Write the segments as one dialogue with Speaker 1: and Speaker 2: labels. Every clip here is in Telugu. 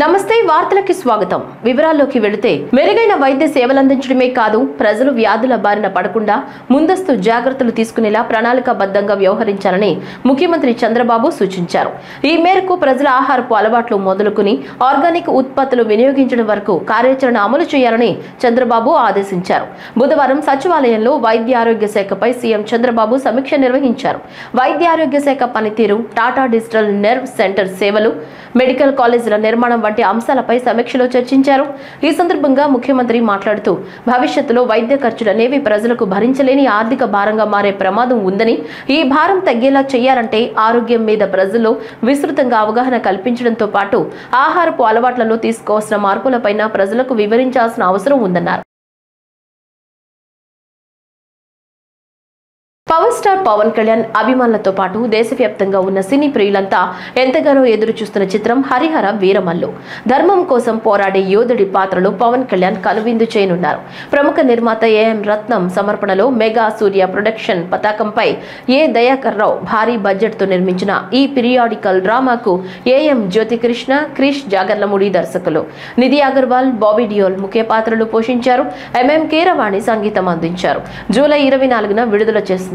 Speaker 1: నమస్తే వార్తలకి స్వాగతం. వివరాల్లోకి వెళితే మెరుగైన వైద్య సేవలందించడమే కాదు ప్రజలు వ్యాధుల బారిన పడకుండా ముందస్తు జాగ్రత్తలు తీసుకునేలా ప్రణాళికాబద్ధంగా వ్యవహరించాలని ముఖ్యమంత్రి చంద్రబాబు సూచించారు. ఈ మేరకు ప్రజల ఆహారపు అలవాట్లు మొదలుకుని ఆర్గానిక్ ఉత్పత్తులు వినియోగించడం వరకు కార్యాచరణ అమలు చేయాలని చంద్రబాబు ఆదేశించారు. బుధవారం సచివాలయంలో వైద్య ఆరోగ్య శాఖపై సీఎం చంద్రబాబు సమీక్ష నిర్వహించారు. వైద్య ఆరోగ్య శాఖ పనితీరు, టాటా డిజిటల్ నెర్వ్ సెంటర్ సేవలు, మెడికల్ కాలేజీల నిర్మాణం వంటి అంశాలపై సమీక్షలో చర్చించారు. ఈ సందర్భంగా ముఖ్యమంత్రి మాట్లాడుతూ భవిష్యత్తులో వైద్య ఖర్చులనేవి ప్రజలకు భరించలేని ఆర్థిక భారంగా మారే ప్రమాదం ఉందని, ఈ భారం తగ్గేలా చేయాలంటే ఆరోగ్యం మీద ప్రజల్లో విస్తృతంగా అవగాహన కల్పించడంతో పాటు ఆహారపు అలవాట్లలో తీసుకోవాల్సిన మార్పులపైన ప్రజలకు వివరించాల్సిన అవసరం ఉందన్నారు. పవర్ స్టార్ పవన్ కళ్యాణ్ అభిమానులతో పాటు దేశవ్యాప్తంగా ఉన్న సినీ ప్రియులంతా ఎంతగానో ఎదురు చూస్తున్న చిత్రం హరిహర వీరమల్లు. ధర్మం కోసం పోరాడే యోధుడి పాత్రలో పవన్ కళ్యాణ్ కనువిందు చేయనున్నారు. ప్రముఖ నిర్మాత ఏఎం రత్నం సమర్పణలో మెగా సూర్య ప్రొడక్షన్ పతాకంపై ఏ దయాకర్ రావు భారీ బడ్జెట్ తో నిర్మించిన ఈ పీరియాడికల్ డ్రామాకు ఏఎం జ్యోతికృష్ణ, క్రిష్ జాగర్లమూడి దర్శకులు, నిధి అగర్వాల్, బాబీ డియోల్ ముఖ్య పాత్రలు పోషించారు. ఎంఎం కీరవాణి సంగీతం అందించారు. జూలై 24న విడుదల చేసింది.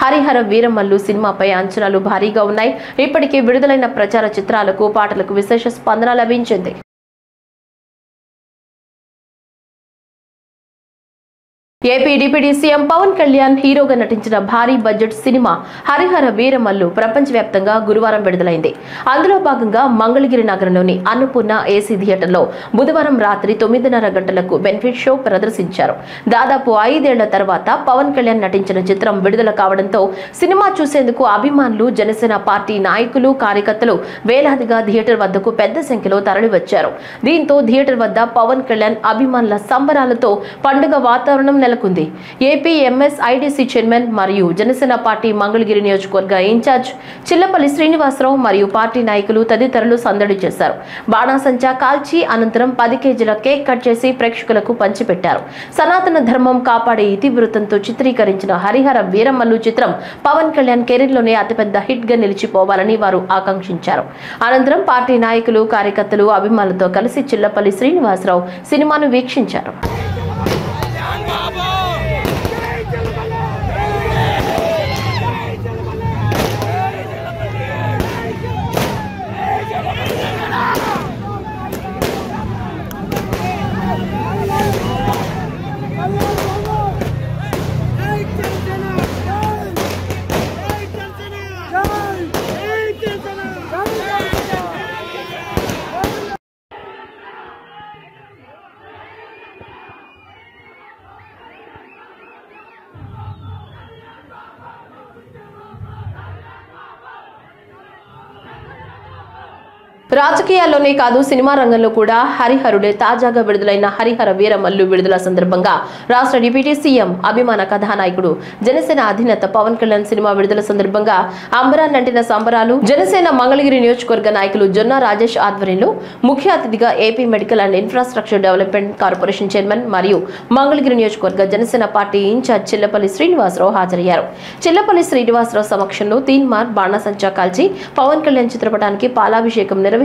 Speaker 1: హరిహర వీరమల్లు సినిమాపై అంచనాలు భారీగా ఉన్నాయి. ఇప్పటికే విడుదలైన ప్రచార చిత్రాలకు, పాటలకు విశేష స్పందన లభించింది. AP deputy CM Pawan Kalyan హీరోగా నటించిన భారీ బడ్జెట్ సినిమా హరిహర వీరమల్లు ప్రపంచవ్యాప్తంగా గురువారం విడుదలైంది. అందులో భాగంగా మంగళగిరి నగరంలోని అన్నపూర్ణ ఏసీ థియేటర్లో బుధవారం రాత్రి 9:30 గంటలకు బెనిఫిట్ షో ప్రదర్శించారు. దాదాపు 5 ఏళ్ల తర్వాత పవన్ కళ్యాణ్ నటించిన చిత్రం విడుదల కావడంతో సినిమా చూసేందుకు అభిమానులు, జనసేన పార్టీ నాయకులు, కార్యకర్తలు వేలాదిగా థియేటర్ వద్దకు పెద్ద సంఖ్యలో తరలివచ్చారు. దీంతో థియేటర్ వద్ద పవన్ కళ్యాణ్ అభిమానుల సంబరాలతో పండుగ వాతావరణం నెలకొంది. ఏపీ ఎంఎస్ఐడిసి చైర్మన్ మరియు జనసేన పార్టీ మంగళగిరి నియోజకవర్గ ఇన్ఛార్జ్ చిల్లపల్లి శ్రీనివాసరావు మరియు పార్టీ నాయకులు తదితరులు సందడి చేశారు. బాణాసంచా కాల్చి అనంతరం 10 కేజీల కేక్ కట్ చేసి ప్రేక్షకులకు పంచిపెట్టారు. సనాతన ధర్మం కాపాడే ఇతివృత్తంతో చిత్రీకరించిన హరిహర వీరమల్లు చిత్రం పవన్ కళ్యాణ్ కెరీర్లోనే అతిపెద్ద హిట్ గా నిలిచిపోవాలని వారు ఆకాంక్షించారు. అనంతరం పార్టీ నాయకులు, కార్యకర్తలు, అభిమానులతో కలిసి చిల్లపల్లి శ్రీనివాసరావు సినిమాను వీక్షించారు. రాజకీయాల్లోనే కాదు సినిమా రంగంలో కూడా హరిహరుడే. తాజాగా విడుదలైన హరిహర వీరమల్లు విడుదల సందర్భంగా రాష్ట్ర డిప్యూటీ సీఎం, అభిమాన కథానాయకుడు, జనసేన అధినేత పవన్ కళ్యాణ్ సినిమా విడుదల సందర్భంగా అంబరాన్నంటిన సంబరాలు. జనసేన మంగళగిరి నియోజకవర్గ నాయకులు జొన్న రాజేష్ ఆధ్వర్యంలో ముఖ్య అతిథిగా AP medical and infrastructure development corporation chairman మరియు మంగళగిరి నియోజకవర్గ జనసేన పార్టీ ఇన్ఛార్జ్ చిల్లపల్లి శ్రీనివాసరావు హాజరయ్యారు. చిల్లపల్లి శ్రీనివాసరావు సమక్షంలో తీన్మార్, బాణాసంచా కాల్చి పవన్ కళ్యాణ్ చిత్రపటానికి పాలాభిషేకం నిర్వహించి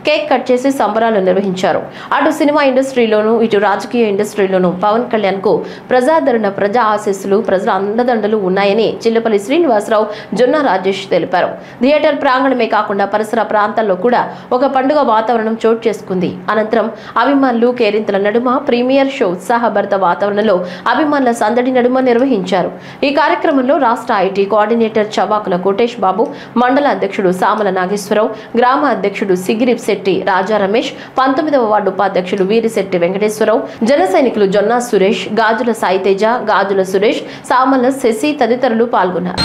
Speaker 1: కేక్ కట్ చేసి సంబరాలు నిర్వహించారు. అటు సినిమా ఇండస్ట్రీలోనూ, ఇటు రాజకీయ ఇండస్ట్రీలోనూ పవన్ కళ్యాణ్ కు ప్రజాదరణ, ప్రజా ఆశీస్సులు, ప్రజల అండదండలు ఉన్నాయని చిల్లపల్లి శ్రీనివాసరావు, జొన్న రాజేష్ తెలిపారు. థియేటర్ ప్రాంగణమే కాకుండా పరిసర ప్రాంతాల్లో కూడా ఒక పండుగ వాతావరణం చోటు చేసుకుంది. అనంతరం అభిమానులు కేరింతల నడుమ ప్రీమియర్ షో ఉత్సాహభరిత వాతావరణంలో అభిమానుల సందడి నడుమ నిర్వహించారు. ఈ కార్యక్రమంలో రాష్ట్ర ఐటీ కోఆర్డినేటర్ చవాకుల కోటేష్ బాబు, మండల అధ్యక్షుడు సామల నాగేశ్వరరావు, గ్రామ అధ్యక్షుడు సిగిరిప్ శెట్టి రాజా రమేష్, 19వ వార్డు ఉపాధ్యక్షుడు వీరిశెట్టి వెంకటేశ్వరరావు, జన సైనికులు జొన్నా సురేష్, గాజుల సాయితేజ, గాజుల సురేష్, సామల శశి తదితరులు పాల్గొన్నారు.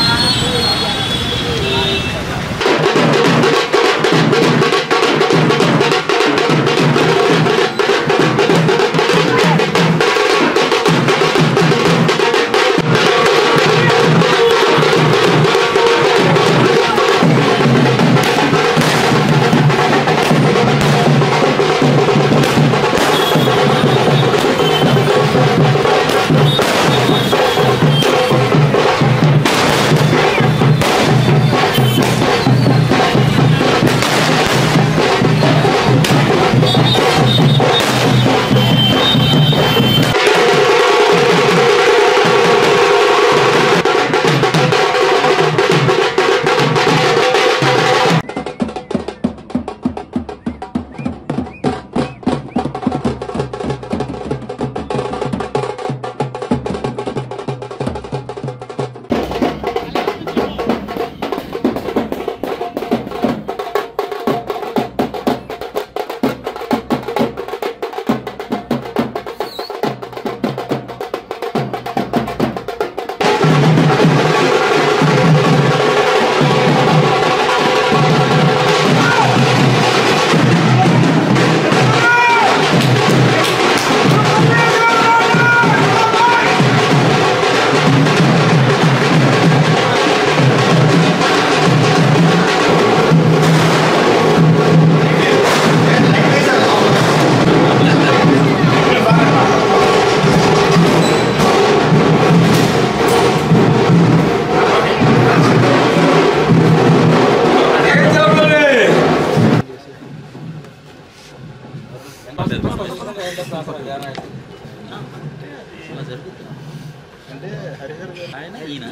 Speaker 2: అంటే హరిహర్ ఆయన ఈయన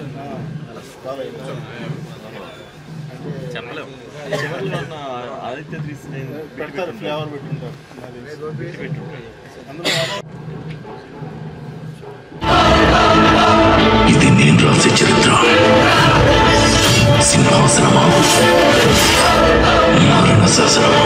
Speaker 2: చెప్పలేము ఆదిత్య పెడతారు ఫ్లేవర్ పెట్టుంటారు
Speaker 3: ఇది నేను రాసే చరిత్ర సింహాసనమా మరణ శాసనమా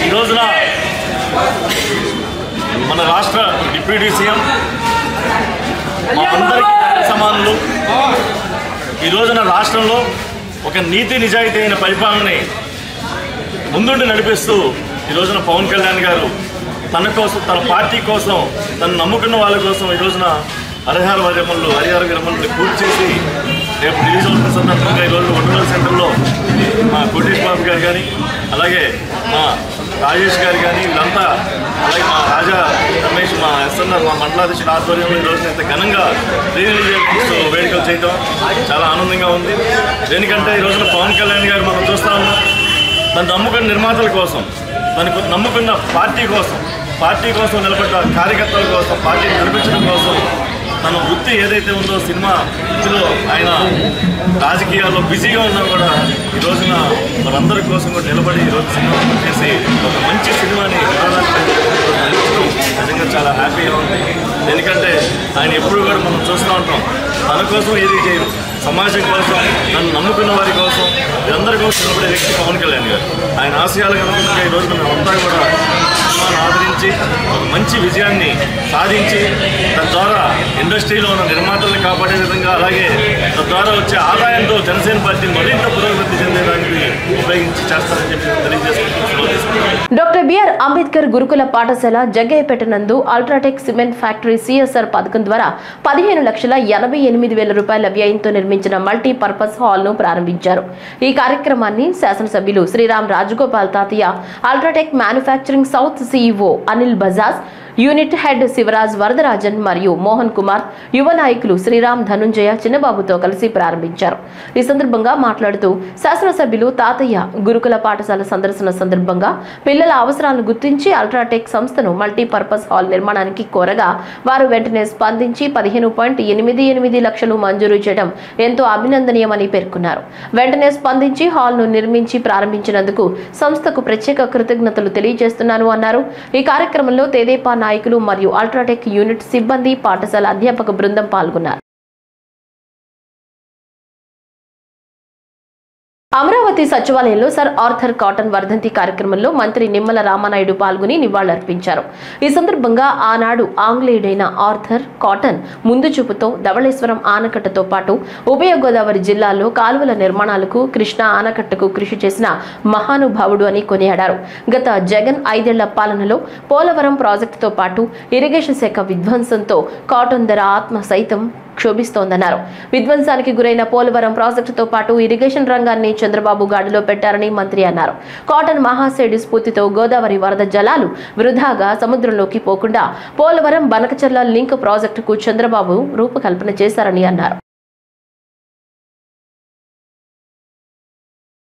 Speaker 4: ఈ రోజున మన రాష్ట్ర డిప్యూటీ సీఎం అందరికీ సమానులు ఈ రోజున రాష్ట్రంలో ఒక నీతి నిజాయితీ అయిన పరిపాలనని ముందుండి నడిపిస్తూ ఈ రోజున పవన్ కళ్యాణ్ గారు తన కోసం తన పార్టీ కోసం తను నమ్ముకున్న వాళ్ళ కోసం ఈ రోజున హరిహర విరమల్ని పూర్తి చేసి రేపు రిలీజ్ అవుతున్న సందర్భంగా ఈరోజు వడ్డూరు సెంటర్లో మా కోటేష్ బాబు గారు కానీ అలాగే మా రాజేష్ గారు కానీ వీళ్ళంతా అలాగే మా రాజా రమేష్ మా ఎస్ఎన్ఆర్ మా మండలాధ్యక్షుల ఆధ్వర్యంలో ఈరోజు ఇంత ఘనంగా రిలీజ్ వేడుకలు చేయడం చాలా ఆనందంగా ఉంది. దేనికంటే ఈ రోజున పవన్ కళ్యాణ్ గారు మనం చూస్తా ఉన్నాం తను నమ్ముకున్న నిర్మాతల కోసం తనకు నమ్ముకున్న పార్టీ కోసం నిలబడ్డ కార్యకర్తల కోసం పార్టీని నడిపించడం కోసం తన వృత్తి ఏదైతే ఉందో సినిమా వృత్తిలో ఆయన రాజకీయాల్లో బిజీగా ఉన్నా కూడా ఈ రోజున మనందరి కోసం కూడా నిలబడి ఈరోజు సినిమా చేసి ఒక మంచి సినిమాని నిజంగా చాలా హ్యాపీగా ఉంది. ఎందుకంటే ఆయన ఎప్పుడు కూడా మనం చూస్తూ ఉంటాం తన కోసం ఏది చేయరు, సమాజం కోసం నన్ను నమ్ముకున్న వారి కోసం వీరందరి కోసం నిలబడే వ్యక్తి పవన్ కళ్యాణ్ గారు. ఆయన ఆశయాలకు అనుగుణంగా ఈ రోజున మేమంతా కూడా సినిమాను ఆదరించి ఒక మంచి విజయాన్ని సాధించి తద్వారా ఇండస్ట్రీలో ఉన్న నిర్మాతలను కాపాడే విధంగా అలాగే తద్వారా వచ్చే ఆదాయంతో జనసేన పార్టీ మరింత పురోగతి చెందేదానికి ఉపయోగించి చేస్తారని చెప్పి తెలియజేసుకుంటున్నాను.
Speaker 1: డాక్టర్ బిఆర్ అంబేద్కర్ గురుకుల పాఠశాల జగ్గయ్యపేట నందు అల్ట్రాటెక్ సిమెంట్ ఫ్యాక్టరీ సిఎస్ఆర్ పథకం ద్వారా 15,88,000 రూపాయల వ్యయంతో నిర్మించిన మల్టీపర్పస్ హాల్ ను ప్రారంభించారు. ఈ కార్యక్రమాన్ని శాసనసభ్యులు Sriram Rajagopal Tataiah, UltraTech manufacturing south CEO Anil Bajaj, unit head Shivaraj Varadarajan మరియు మోహన్ కుమార్, యువ నాయకులు శ్రీరామ్ ధనుంజయ చిన్నబాబుతో కలిసి ప్రారంభించారు. ఈ సందర్భంగా మాట్లాడుతూ శాసనసభ్యులు తాతయ్య గురుకుల పాఠశాల సందర్శన సందర్భంగా పిల్లల అవసరాలను గుర్తించి అల్ట్రాటెక్ సంస్థను మల్టీపర్పస్ హాల్ నిర్మాణానికి కోరగా వారు వెంటనే స్పందించి 15.88 లక్షలు మంజూరు చేయడం ఎంతో అభినందనీయమని పేర్కొన్నారు. వెంటనే స్పందించి హాల్ ను నిర్మించి ప్రారంభించినందుకు సంస్థకు ప్రత్యేక కృతజ్ఞతలు తెలియజేస్తున్నాను అన్నారు. ఈ కార్యక్రమంలో తెదేపా నాయకులు మరియు అల్ట్రాటెక్ యూనిట్ సిబ్బంది, పాఠశాల అధ్యాపక బృందం పాల్గొన్నారు. అమరావతి సచివాలయంలో సర్ ఆర్థర్ కాటన్ వర్ధంతి కార్యక్రమంలో మంత్రి నిమ్మల రామానాయుడు పాల్గొని నివాళులర్పించారు. ఈ సందర్భంగా ఆనాడు ఆంగ్లేయుడైన ఆర్థర్ కాటన్ ముందు చూపుతో ధవళేశ్వరం ఆనకట్టతో పాటు ఉభయ గోదావరి జిల్లాల్లో కాలువల నిర్మాణాలకు, కృష్ణా ఆనకట్టకు కృషి చేసిన మహానుభావుడు అని కొనియాడారు. గత జగన్ 5 ఏళ్ల పాలనలో పోలవరం ప్రాజెక్టుతో పాటు ఇరిగేషన్ శాఖ విధ్వంసంతో కాటన్ ధర ఆత్మ సైతం క్షోభిస్తోందన్నారు. విధ్వంసానికి గురైన పోలవరం ప్రాజెక్టుతో పాటు ఇరిగేషన్ రంగాన్ని చంద్రబాబు గాడిలో పెట్టారని మంత్రి అన్నారు. కాటన్ మహాశయుడి స్ఫూర్తితో గోదావరి వరద జలాలు వృధాగా సముద్రంలోకి పోకుండా పోలవరం బనకచర్ల లింక్ ప్రాజెక్టుకు చంద్రబాబు రూపకల్పన చేశారని అన్నారు.